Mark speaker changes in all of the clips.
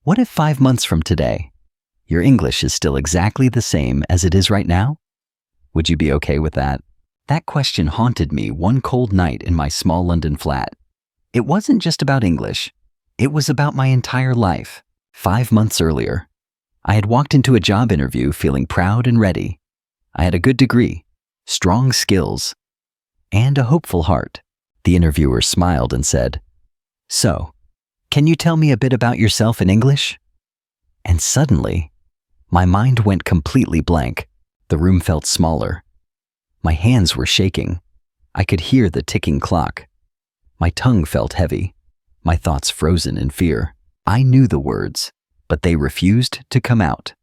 Speaker 1: What if 5 months from today, your English is still exactly the same as it is right now? Would you be okay with that? That question haunted me one cold night in my small London flat. It wasn't just about English. It was about my entire life. 5 months earlier, I had walked into a job interview feeling proud and ready. I had a good degree, strong skills, and a hopeful heart. The interviewer smiled and said, "So, can you tell me a bit about yourself in English?" And suddenly, my mind went completely blank. The room felt smaller. My hands were shaking. I could hear the ticking clock. My tongue felt heavy, my thoughts frozen in fear. I knew the words, but they refused to come out.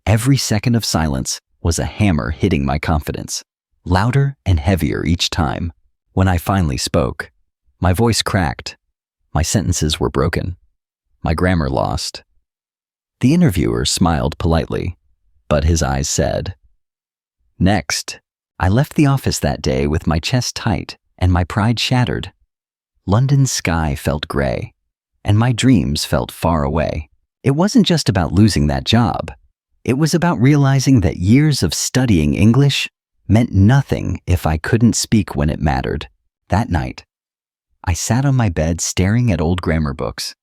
Speaker 1: Every second of silence was a hammer hitting my confidence, louder and heavier each time. When I finally spoke, my voice cracked. My sentences were broken, my grammar lost. The interviewer smiled politely, but his eyes said, "Next." I left the office that day with my chest tight and my pride shattered. London's sky felt gray, and my dreams felt far away. It wasn't just about losing that job. It was about realizing that years of studying English meant nothing if I couldn't speak when it mattered. That night, I sat on my bed staring at old grammar books,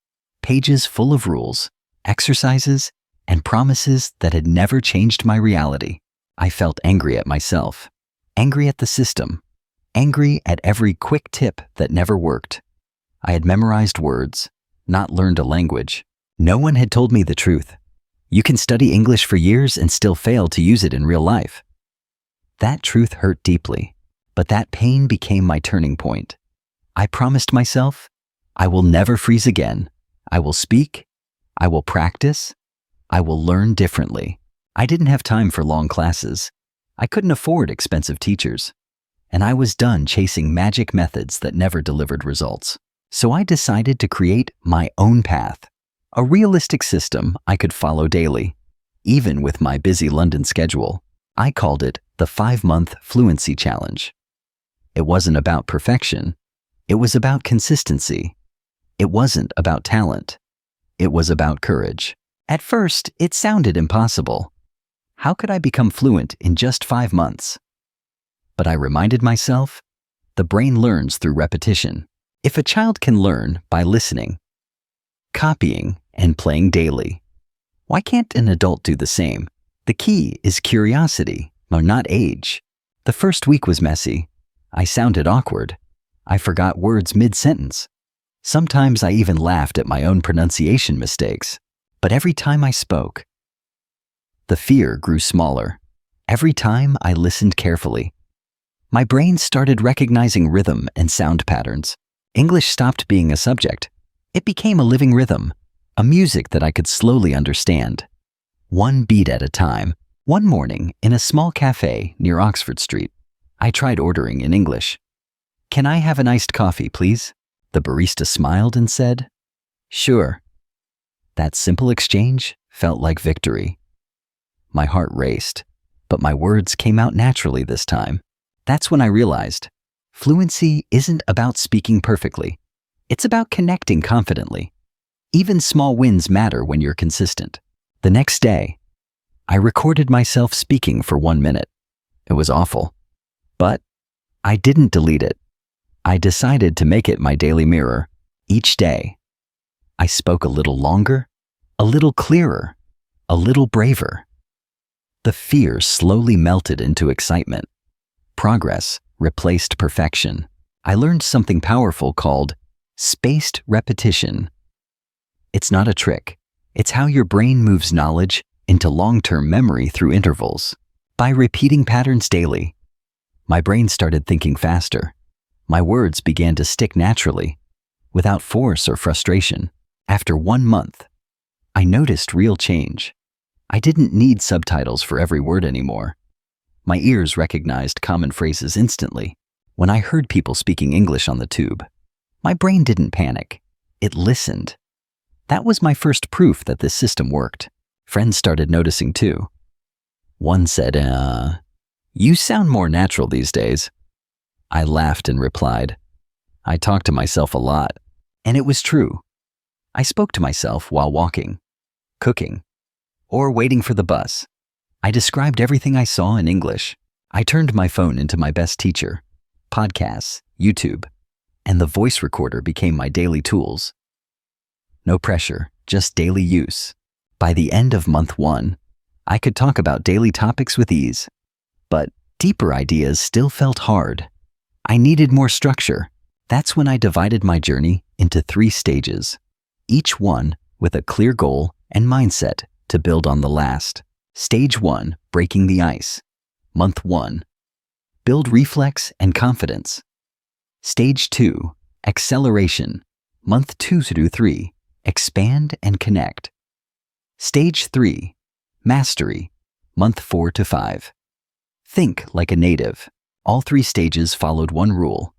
Speaker 1: pages full of rules, exercises, and promises that had never changed my reality. I felt angry at myself, angry at the system, angry at every quick tip that never worked. I had memorized words, not learned a language. No one had told me the truth. You can study English for years and still fail to use it in real life. That truth hurt deeply, but that pain became my turning point. I promised myself, I will never freeze again. I will speak. I will practice. I will learn differently. I didn't have time for long classes. I couldn't afford expensive teachers. And I was done chasing magic methods that never delivered results. So I decided to create my own path, a realistic system I could follow daily, even with my busy London schedule. I called it the 5-month Fluency Challenge. It wasn't about perfection. It was about consistency. It wasn't about talent. It was about courage. At first, it sounded impossible. How could I become fluent in just 5 months? But I reminded myself, the brain learns through repetition. If a child can learn by listening, copying, and playing daily, why can't an adult do the same? The key is curiosity, not age. The first week was messy. I sounded awkward. I forgot words mid-sentence. Sometimes I even laughed at my own pronunciation mistakes. But every time I spoke, the fear grew smaller. Every time I listened carefully, my brain started recognizing rhythm and sound patterns. English stopped being a subject. It became a living rhythm, a music that I could slowly understand. One beat at a time. One morning, in a small cafe near Oxford Street, I tried ordering in English. "Can I have an iced coffee, please?" The barista smiled and said, "Sure." That simple exchange felt like victory. My heart raced, but my words came out naturally this time. That's when I realized, fluency isn't about speaking perfectly. It's about connecting confidently. Even small wins matter when you're consistent. The next day, I recorded myself speaking for 1 minute. It was awful, but I didn't delete it. I decided to make it my daily mirror. Each day, I spoke a little longer, a little clearer, a little braver. The fear slowly melted into excitement. Progress replaced perfection. I learned something powerful called spaced repetition. It's not a trick. It's how your brain moves knowledge into long-term memory through intervals. By repeating patterns daily, my brain started thinking faster. My words began to stick naturally, without force or frustration. After 1 month, I noticed real change. I didn't need subtitles for every word anymore. My ears recognized common phrases instantly. When I heard people speaking English on the tube, my brain didn't panic. It listened. That was my first proof that this system worked. Friends started noticing too. One said, "You sound more natural these days." I laughed and replied, "I talk to myself a lot." And it was true. I spoke to myself while walking, cooking, or waiting for the bus. I described everything I saw in English. I turned my phone into my best teacher. Podcasts, YouTube, and the voice recorder became my daily tools. No pressure, just daily use. By the end of month 1, I could talk about daily topics with ease. But deeper ideas still felt hard. I needed more structure. That's when I divided my journey into 3 stages, each one with a clear goal and mindset to build on the last. Stage 1, breaking the ice. Month 1, build reflex and confidence. Stage 2, acceleration. Month 2 through 3, expand and connect. Stage 3, mastery. Month 4 to 5. Think like a native. All 3 stages followed one rule.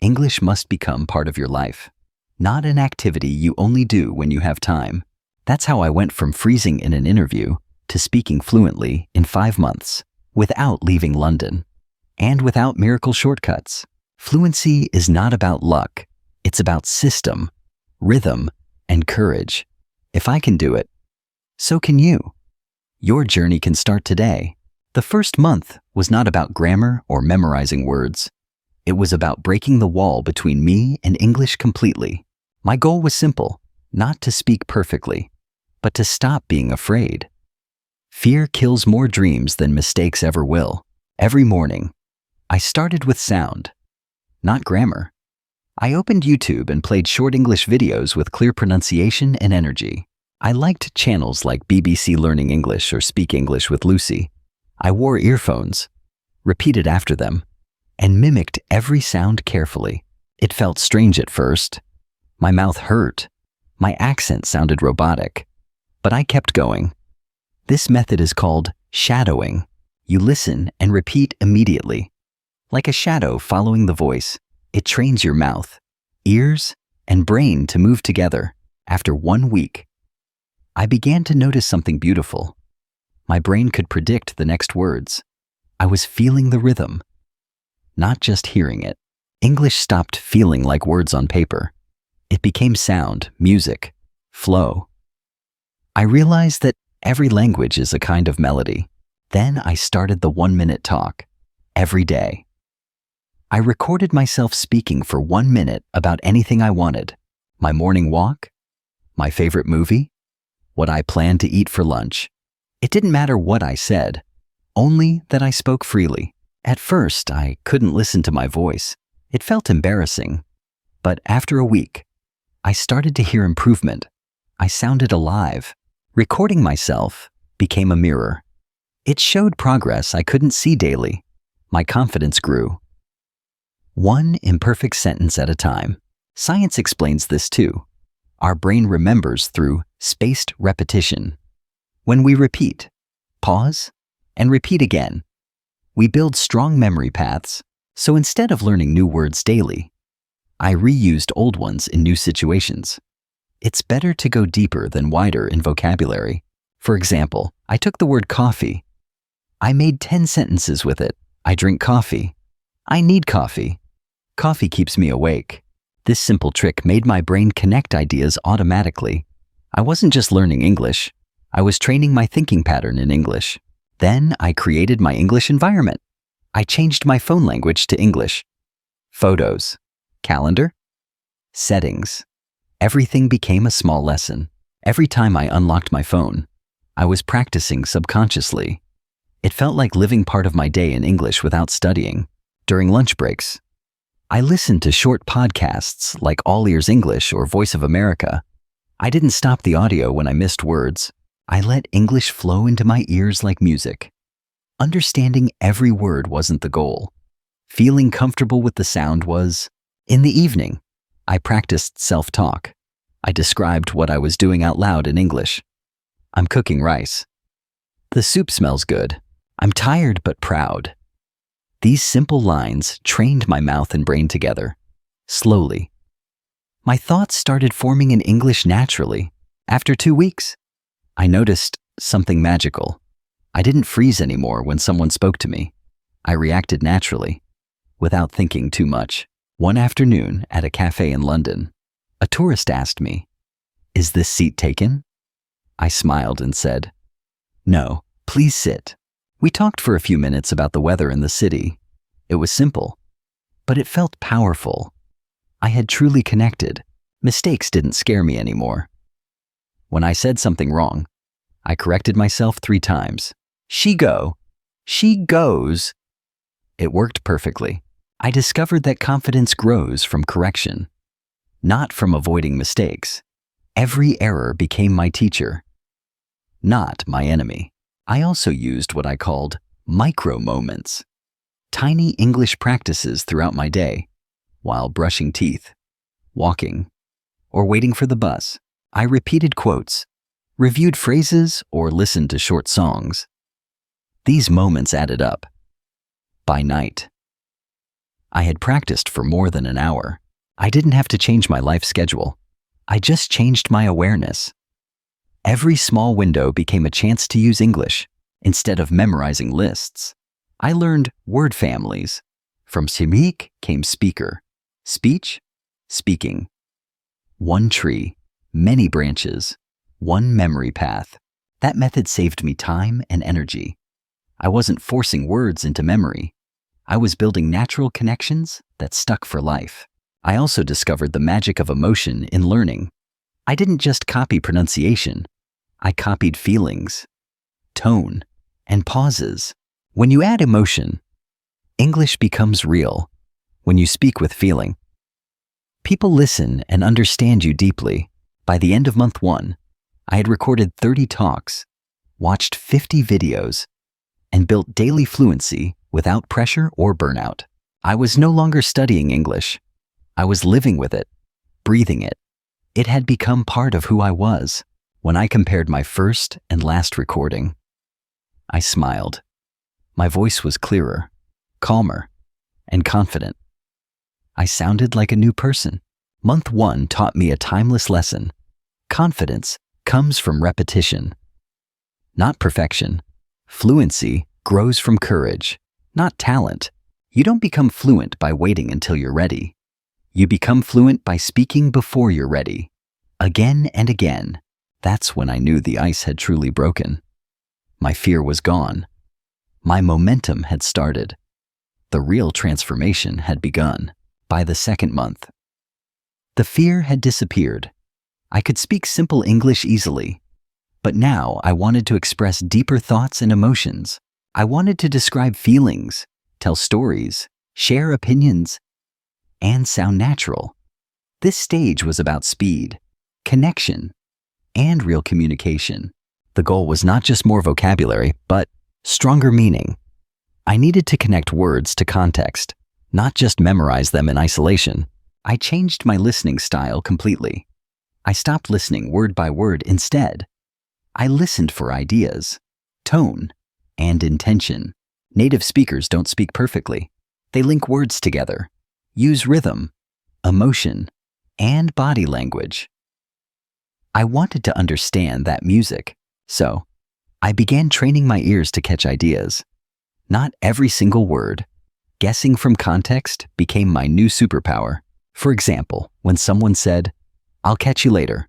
Speaker 1: English must become part of your life, not an activity you only do when you have time. That's how I went from freezing in an interview to speaking fluently in 5 months, without leaving London, and without miracle shortcuts. Fluency is not about luck. It's about system, rhythm, and courage. If I can do it, so can you. Your journey can start today. The first month was not about grammar or memorizing words. It was about breaking the wall between me and English completely. My goal was simple, not to speak perfectly, but to stop being afraid. Fear kills more dreams than mistakes ever will. Every morning, I started with sound, not grammar. I opened YouTube and played short English videos with clear pronunciation and energy. I liked channels like BBC Learning English or Speak English with Lucy. I wore earphones, repeated after them, and mimicked every sound carefully. It felt strange at first. My mouth hurt. My accent sounded robotic. But I kept going. This method is called shadowing. You listen and repeat immediately. Like a shadow following the voice, it trains your mouth, ears, and brain to move together. After 1 week, I began to notice something beautiful. My brain could predict the next words. I was feeling the rhythm, not just hearing it. English stopped feeling like words on paper. It became sound, music, flow. I realized that every language is a kind of melody. Then I started the 1-minute talk, every day. I recorded myself speaking for 1 minute about anything I wanted. My morning walk, my favorite movie, what I planned to eat for lunch. It didn't matter what I said, only that I spoke freely. At first, I couldn't listen to my voice. It felt embarrassing. But after a week, I started to hear improvement. I sounded alive. Recording myself became a mirror. It showed progress I couldn't see daily. My confidence grew. 1 imperfect sentence at a time. Science explains this too. Our brain remembers through spaced repetition. When we repeat, pause, and repeat again, we build strong memory paths. So instead of learning new words daily, I reused old ones in new situations. It's better to go deeper than wider in vocabulary. For example, I took the word coffee. I made 10 sentences with it. I drink coffee. I need coffee. Coffee keeps me awake. This simple trick made my brain connect ideas automatically. I wasn't just learning English. I was training my thinking pattern in English. Then I created my English environment. I changed my phone language to English. Photos, calendar, settings. Everything became a small lesson. Every time I unlocked my phone, I was practicing subconsciously. It felt like living part of my day in English without studying. During lunch breaks, I listened to short podcasts like All Ears English or Voice of America. I didn't stop the audio when I missed words. I let English flow into my ears like music. Understanding every word wasn't the goal. Feeling comfortable with the sound was. In the evening, I practiced self-talk. I described what I was doing out loud in English. I'm cooking rice. The soup smells good. I'm tired but proud. These simple lines trained my mouth and brain together. Slowly, my thoughts started forming in English naturally. After 2 weeks, I noticed something magical. I didn't freeze anymore when someone spoke to me. I reacted naturally, without thinking too much. One afternoon at a cafe in London, a tourist asked me, "Is this seat taken?" I smiled and said, "No, please sit." We talked for a few minutes about the weather in the city. It was simple, but it felt powerful. I had truly connected. Mistakes didn't scare me anymore. When I said something wrong, I corrected myself 3 times. She goes. It worked perfectly. I discovered that confidence grows from correction, not from avoiding mistakes. Every error became my teacher, not my enemy. I also used what I called micro moments, tiny English practices throughout my day, while brushing teeth, walking, or waiting for the bus. I repeated quotes, reviewed phrases, or listened to short songs. These moments added up. By night, I had practiced for more than an hour. I didn't have to change my life schedule. I just changed my awareness. Every small window became a chance to use English instead of memorizing lists. I learned word families. From speak came speaker, speech, speaking. One tree, many branches, one memory path. That method saved me time and energy. I wasn't forcing words into memory. I was building natural connections that stuck for life. I also discovered the magic of emotion in learning. I didn't just copy pronunciation. I copied feelings, tone, and pauses. When you add emotion, English becomes real. When you speak with feeling, people listen and understand you deeply. By the end of month 1, I had recorded 30 talks, watched 50 videos, and built daily fluency without pressure or burnout. I was no longer studying English. I was living with it, breathing it. It had become part of who I was. When I compared my first and last recording, I smiled. My voice was clearer, calmer, and confident. I sounded like a new person. Month 1 taught me a timeless lesson. Confidence comes from repetition, not perfection. Fluency grows from courage, not talent. You don't become fluent by waiting until you're ready. You become fluent by speaking before you're ready. Again and again. That's when I knew the ice had truly broken. My fear was gone. My momentum had started. The real transformation had begun. By the 2nd month, the fear had disappeared. I could speak simple English easily. But now I wanted to express deeper thoughts and emotions. I wanted to describe feelings, tell stories, share opinions, and sound natural. This stage was about speed, connection, and real communication. The goal was not just more vocabulary, but stronger meaning. I needed to connect words to context, not just memorize them in isolation. I changed my listening style completely. I stopped listening word by word. Instead, I listened for ideas, tone, and intention. Native speakers don't speak perfectly. They link words together, use rhythm, emotion, and body language. I wanted to understand that music, so I began training my ears to catch ideas. Not every single word. Guessing from context became my new superpower. For example, when someone said, "I'll catch you later,"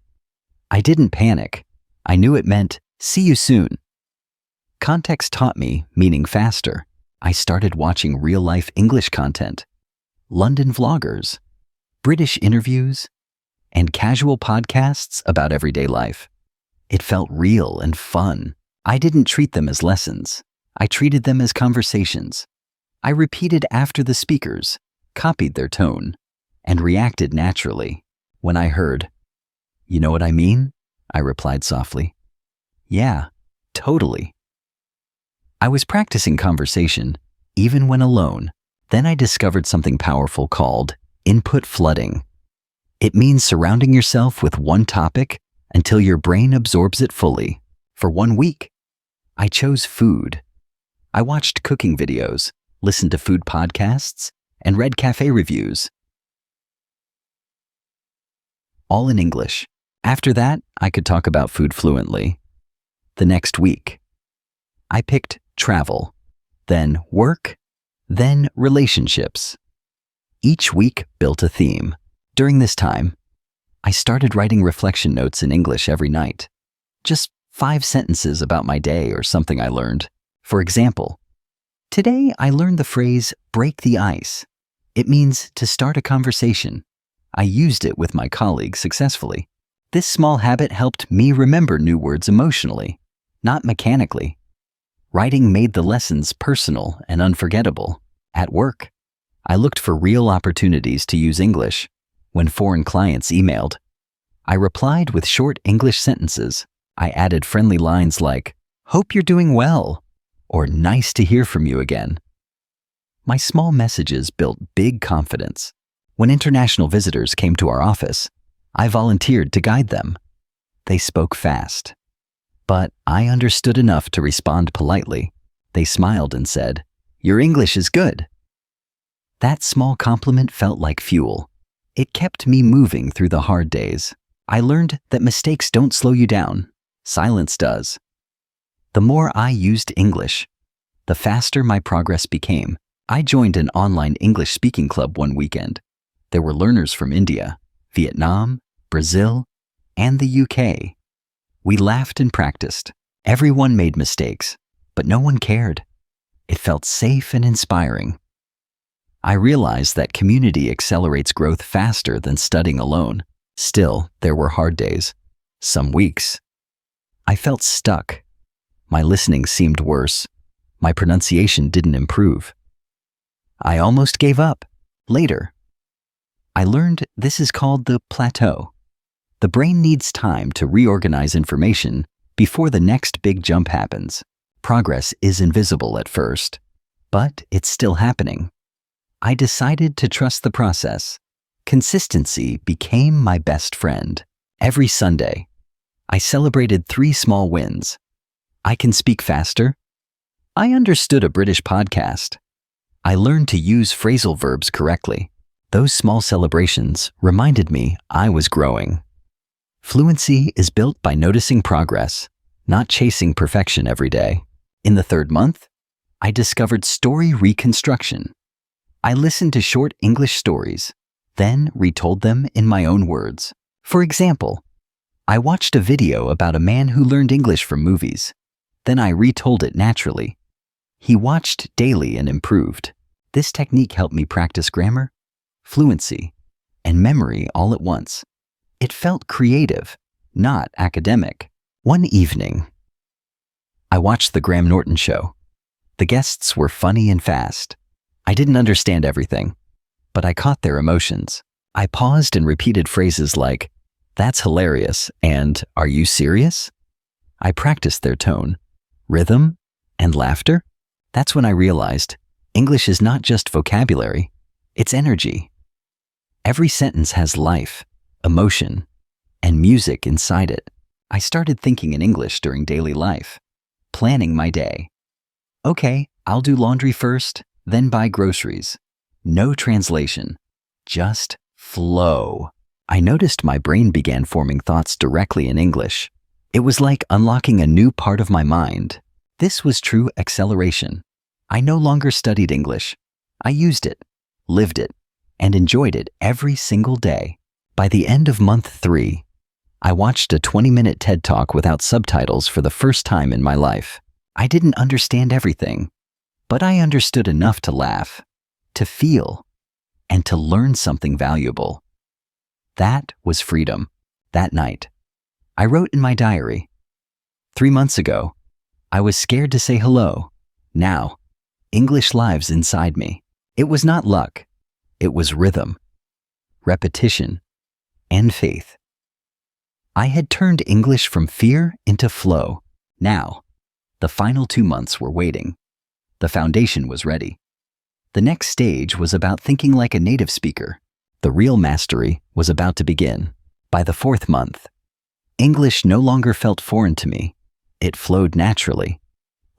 Speaker 1: I didn't panic. I knew it meant, "See you soon." Context taught me meaning faster. I started watching real-life English content, London vloggers, British interviews, and casual podcasts about everyday life. It felt real and fun. I didn't treat them as lessons. I treated them as conversations. I repeated after the speakers, copied their tone, and reacted naturally. When I heard, "You know what I mean?" I replied softly, "Yeah, totally." I was practicing conversation, even when alone. Then I discovered something powerful called input flooding. It means surrounding yourself with one topic until your brain absorbs it fully. For 1 week, I chose food. I watched cooking videos, listened to food podcasts, and read cafe reviews. All in English. After that, I could talk about food fluently. The next week, I picked travel, then work, then relationships. Each week built a theme. During this time, I started writing reflection notes in English every night. Just 5 sentences about my day or something I learned. For example, today I learned the phrase break the ice. It means to start a conversation. I used it with my colleagues successfully. This small habit helped me remember new words emotionally, not mechanically. Writing made the lessons personal and unforgettable. At work, I looked for real opportunities to use English. When foreign clients emailed, I replied with short English sentences. I added friendly lines like, "Hope you're doing well," or "Nice to hear from you again." My small messages built big confidence. When international visitors came to our office, I volunteered to guide them. They spoke fast, but I understood enough to respond politely. They smiled and said, "Your English is good." That small compliment felt like fuel. It kept me moving through the hard days. I learned that mistakes don't slow you down. Silence does. The more I used English, the faster my progress became. I joined an online English speaking club one weekend. There were learners from India, Vietnam, Brazil, and the UK. We laughed and practiced. Everyone made mistakes, but no one cared. It felt safe and inspiring. I realized that community accelerates growth faster than studying alone. Still, there were hard days. Some weeks, I felt stuck. My listening seemed worse. My pronunciation didn't improve. I almost gave up. Later, I learned this is called the plateau. The brain needs time to reorganize information before the next big jump happens. Progress is invisible at first, but it's still happening. I decided to trust the process. Consistency became my best friend. Every Sunday, I celebrated 3 small wins. I can speak faster. I understood a British podcast. I learned to use phrasal verbs correctly. Those small celebrations reminded me I was growing. Fluency is built by noticing progress, not chasing perfection every day. In the 3rd month, I discovered story reconstruction. I listened to short English stories, then retold them in my own words. For example, I watched a video about a man who learned English from movies. Then I retold it naturally. He watched daily and improved. This technique helped me practice grammar, fluency, and memory all at once. It felt creative, not academic. One evening, I watched the Graham Norton show. The guests were funny and fast. I didn't understand everything, but I caught their emotions. I paused and repeated phrases like, "That's hilarious," and "Are you serious?" I practiced their tone, rhythm, and laughter. That's when I realized English is not just vocabulary, it's energy. Every sentence has life, emotion, and music inside it. I started thinking in English during daily life, planning my day. Okay, I'll do laundry first, then buy groceries. No translation, just flow. I noticed my brain began forming thoughts directly in English. It was like unlocking a new part of my mind. This was true acceleration. I no longer studied English. I used it, lived it, and enjoyed it every single day. By the end of month 3, I watched a 20-minute TED Talk without subtitles for the first time in my life. I didn't understand everything, but I understood enough to laugh, to feel, and to learn something valuable. That was freedom. That night, I wrote in my diary, 3 months ago, I was scared to say hello. Now, English lives inside me. It was not luck. It was rhythm, repetition, and faith. I had turned English from fear into flow. Now, the final 2 months were waiting. The foundation was ready. The next stage was about thinking like a native speaker. The real mastery was about to begin. By the 4th month, English no longer felt foreign to me. It flowed naturally,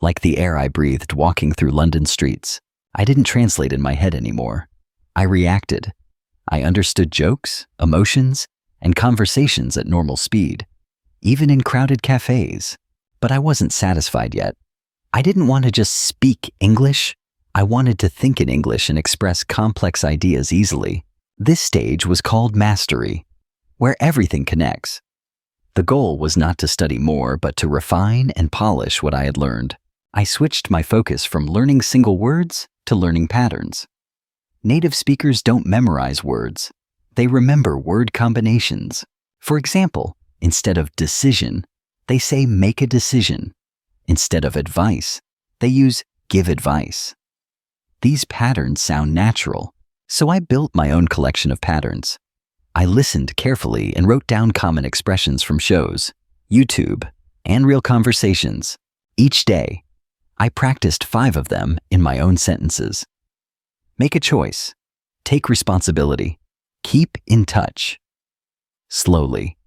Speaker 1: like the air I breathed walking through London streets. I didn't translate in my head anymore. I reacted. I understood jokes, emotions, and conversations at normal speed, even in crowded cafes. But I wasn't satisfied yet. I didn't want to just speak English. I wanted to think in English and express complex ideas easily. This stage was called mastery. where everything connects. The goal was not to study more, but to refine and polish what I had learned. I switched my focus from learning single words to learning patterns. Native speakers don't memorize words. They remember word combinations. For example, instead of decision, they say make a decision. Instead of advice, they use give advice. These patterns sound natural, so I built my own collection of patterns. I listened carefully and wrote down common expressions from shows, YouTube, and real conversations. Each day, I practiced 5 of them in my own sentences. Make a choice. Take responsibility. Keep in touch. Slowly,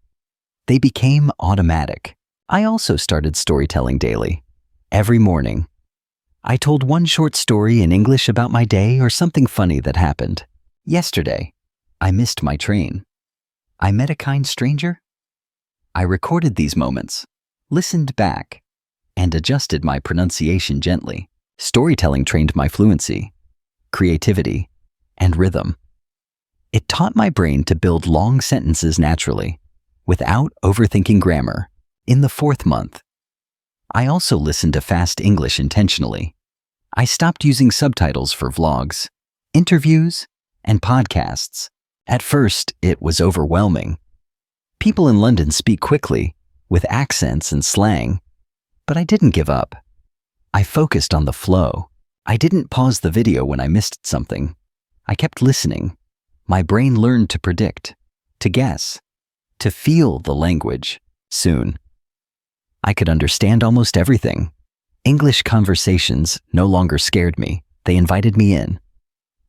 Speaker 1: they became automatic. I also started storytelling daily. Every morning, I told one short story in English about my day or something funny that happened. Yesterday, I missed my train. I met a kind stranger. I recorded these moments, listened back, and adjusted my pronunciation gently. Storytelling trained my fluency, creativity, and rhythm. It taught my brain to build long sentences naturally, without overthinking grammar. In the 4th month, I also listened to fast English intentionally. I stopped using subtitles for vlogs, interviews, and podcasts. At first, it was overwhelming. People in London speak quickly, with accents and slang, but I didn't give up. I focused on the flow. I didn't pause the video when I missed something. I kept listening. My brain learned to predict, to guess, to feel the language. Soon, I could understand almost everything. English conversations no longer scared me. They invited me in.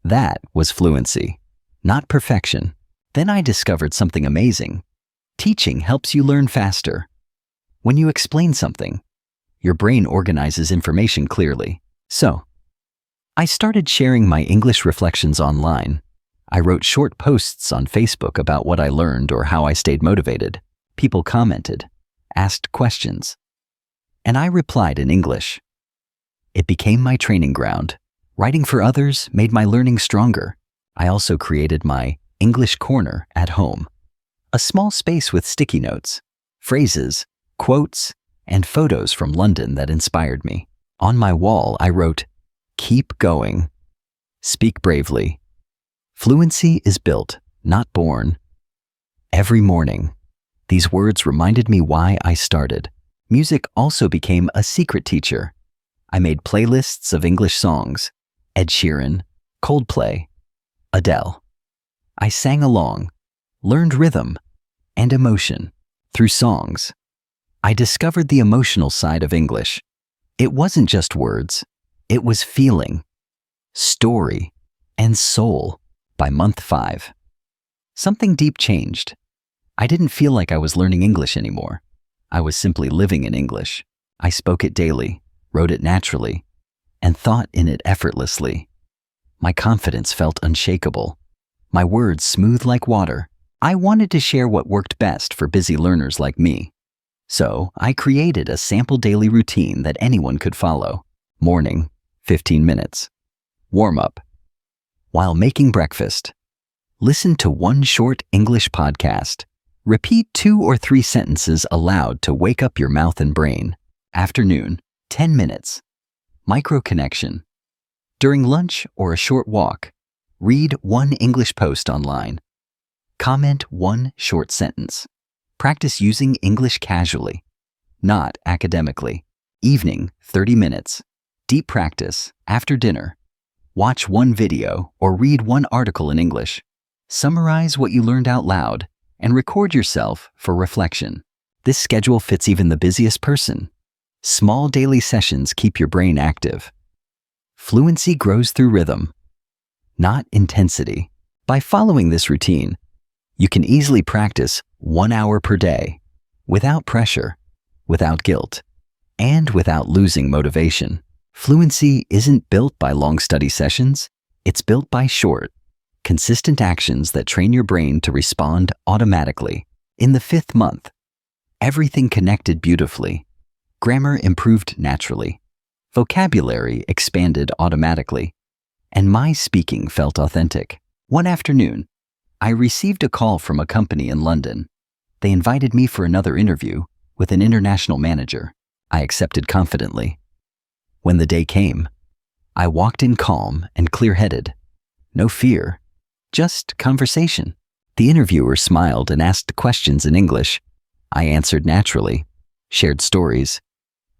Speaker 1: That was fluency, not perfection. Then I discovered something amazing. Teaching helps you learn faster. When you explain something, your brain organizes information clearly. So, I started sharing my English reflections online. I wrote short posts on Facebook about what I learned or how I stayed motivated. People commented, asked questions, and I replied in English. It became my training ground. Writing for others made my learning stronger. I also created my English corner at home, a small space with sticky notes, phrases, quotes, and photos from London that inspired me. On my wall, I wrote, "Keep going. Speak bravely. Fluency is built, not born." Every morning, these words reminded me why I started. Music also became a secret teacher. I made playlists of English songs, Ed Sheeran, Coldplay, Adele. I sang along, learned rhythm and emotion through songs. I discovered the emotional side of English. It wasn't just words, it was feeling, story, and soul. By month 5, something deep changed. I didn't feel like I was learning English anymore. I was simply living in English. I spoke it daily, wrote it naturally, and thought in it effortlessly. My confidence felt unshakable. My words smooth like water. I wanted to share what worked best for busy learners like me. So I created a sample daily routine that anyone could follow. Morning, 15 minutes. Warm-up. While making breakfast, listen to one short English podcast. Repeat 2 or 3 sentences aloud to wake up your mouth and brain. Afternoon, 10 minutes. Micro connection. During lunch or a short walk, read 1 English post online. Comment 1 short sentence. Practice using English casually, not academically. Evening, 30 minutes. Deep practice. After dinner, watch 1 video or read 1 article in English. Summarize what you learned out loud and record yourself for reflection. This schedule fits even the busiest person. Small daily sessions keep your brain active. Fluency grows through rhythm, not intensity. By following this routine, you can easily practice 1 hour per day, without pressure, without guilt, and without losing motivation. Fluency isn't built by long study sessions, it's built by short, consistent actions that train your brain to respond automatically. In the 5th month, everything connected beautifully. Grammar improved naturally. Vocabulary expanded automatically. And my speaking felt authentic. One afternoon, I received a call from a company in London. They invited me for another interview with an international manager. I accepted confidently. When the day came, I walked in calm and clear-headed. No fear, just conversation. The interviewer smiled and asked questions in English. I answered naturally, shared stories,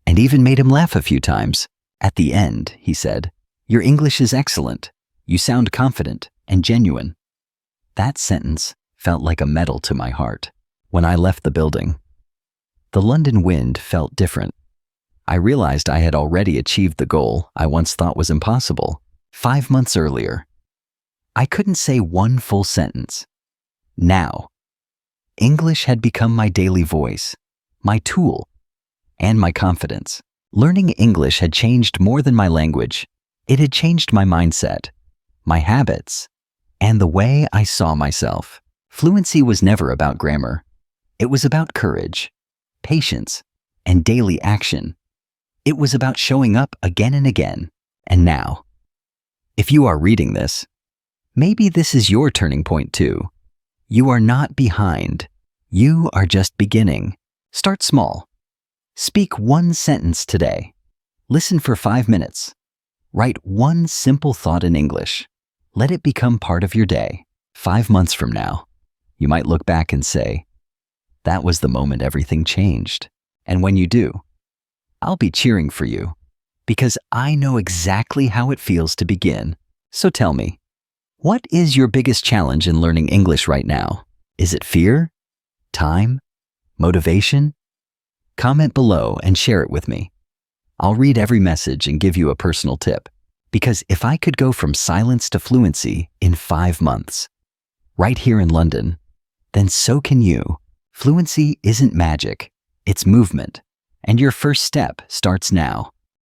Speaker 1: and even made him laugh a few times. At the end, he said, "Your English is excellent. You sound confident and genuine." That sentence felt like a medal to my heart. When I left the building, the London wind felt different. I realized I had already achieved the goal I once thought was impossible. 5 months earlier, I couldn't say one full sentence. Now, English had become my daily voice, my tool, and my confidence. Learning English had changed more than my language. It had changed my mindset, my habits, and the way I saw myself. Fluency was never about grammar. It was about courage, patience, and daily action. It was about showing up again and again. And now, if you are reading this, maybe this is your turning point too. You are not behind. You are just beginning. Start small. Speak one sentence today. Listen for 5 minutes. Write one simple thought in English. Let it become part of your day. 5 months from now, you might look back and say, "That was the moment everything changed." And when you do, I'll be cheering for you because I know exactly how it feels to begin. So tell me, what is your biggest challenge in learning English right now? Is it fear? Time? Motivation? Comment below and share it with me. I'll read every message and give you a personal tip. Because if I could go from silence to fluency in 5 months, right here in London, then so can you. Fluency isn't magic, it's movement. And your first step starts now.